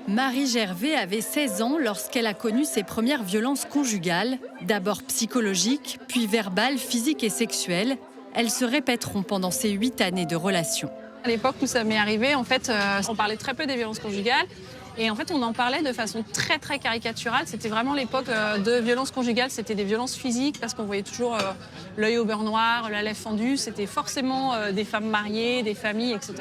Marie Gervais avait 16 ans lorsqu'elle a connu ses premières violences conjugales, d'abord psychologiques, puis verbales, physiques et sexuelles. Elles se répéteront pendant ces 8 années de relation. À l'époque où ça m'est arrivé, en fait, on parlait très peu des violences conjugales. Et en fait, on en parlait de façon très, très caricaturale. C'était vraiment l'époque de violences conjugales. C'était des violences physiques parce qu'on voyait toujours l'œil au beurre noir, la lèvre fendue. C'était forcément des femmes mariées, des familles, etc.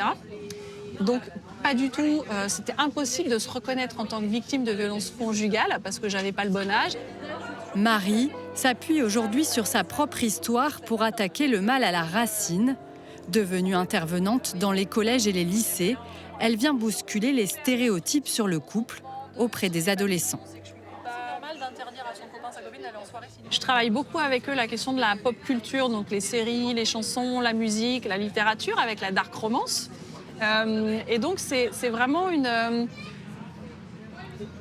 Donc, pas du tout. C'était impossible de se reconnaître en tant que victime de violences conjugales parce que j'avais pas le bon âge. Marie s'appuie aujourd'hui sur sa propre histoire pour attaquer le mal à la racine. Devenue intervenante dans les collèges et les lycées, elle vient bousculer les stéréotypes sur le couple auprès des adolescents. Je travaille beaucoup avec eux la question de la pop culture, donc les séries, les chansons, la musique, la littérature, avec la dark romance. Et donc c'est vraiment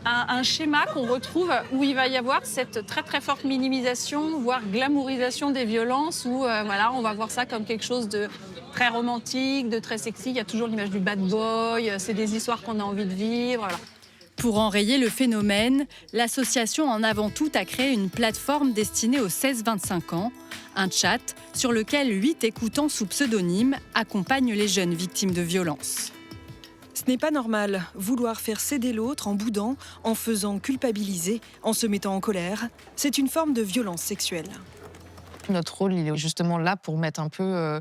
un schéma qu'on retrouve où il va y avoir cette très très forte minimisation, voire glamourisation des violences, où voilà, on va voir ça comme quelque chose de très romantique, de très sexy. Il y a toujours l'image du bad boy, c'est des histoires qu'on a envie de vivre. Voilà. Pour enrayer le phénomène, l'association En Avant Tout a créé une plateforme destinée aux 16-25 ans, un chat sur lequel 8 écoutants sous pseudonyme accompagnent les jeunes victimes de violences. Ce n'est pas normal, vouloir faire céder l'autre en boudant, en faisant culpabiliser, en se mettant en colère, c'est une forme de violence sexuelle. Notre rôle, il est justement là pour mettre un peu...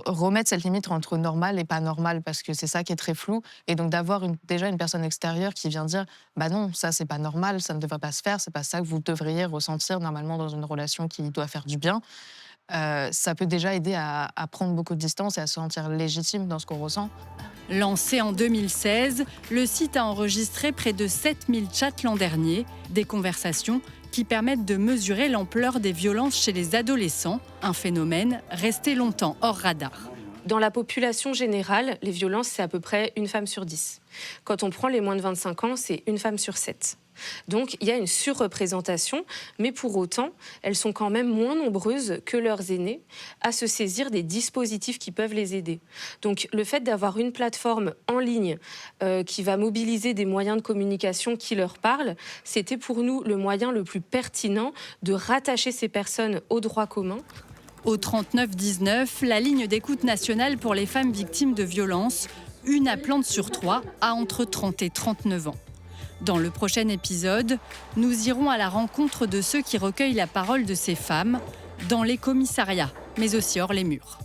remettre cette limite entre normal et pas normal, parce que c'est ça qui est très flou. Et donc d'avoir déjà une personne extérieure qui vient dire « bah non, ça c'est pas normal, ça ne devrait pas se faire, c'est pas ça que vous devriez ressentir normalement dans une relation qui doit faire du bien », ça peut déjà aider à prendre beaucoup de distance et à se sentir légitime dans ce qu'on ressent. Lancé en 2016, le site a enregistré près de 7000 chats l'an dernier, des conversations qui permettent de mesurer l'ampleur des violences chez les adolescents, un phénomène resté longtemps hors radar. Dans la population générale, les violences, c'est à peu près une femme sur 10. Quand on prend les moins de 25 ans, c'est une femme sur 7. Donc, il y a une surreprésentation, mais pour autant, elles sont quand même moins nombreuses que leurs aînés à se saisir des dispositifs qui peuvent les aider. Donc, le fait d'avoir une plateforme en ligne qui va mobiliser des moyens de communication qui leur parlent, c'était pour nous le moyen le plus pertinent de rattacher ces personnes au droit commun. Au 3919, la ligne d'écoute nationale pour les femmes victimes de violences, une appelante sur 3 a entre 30 et 39 ans. Dans le prochain épisode, nous irons à la rencontre de ceux qui recueillent la parole de ces femmes, dans les commissariats, mais aussi hors les murs.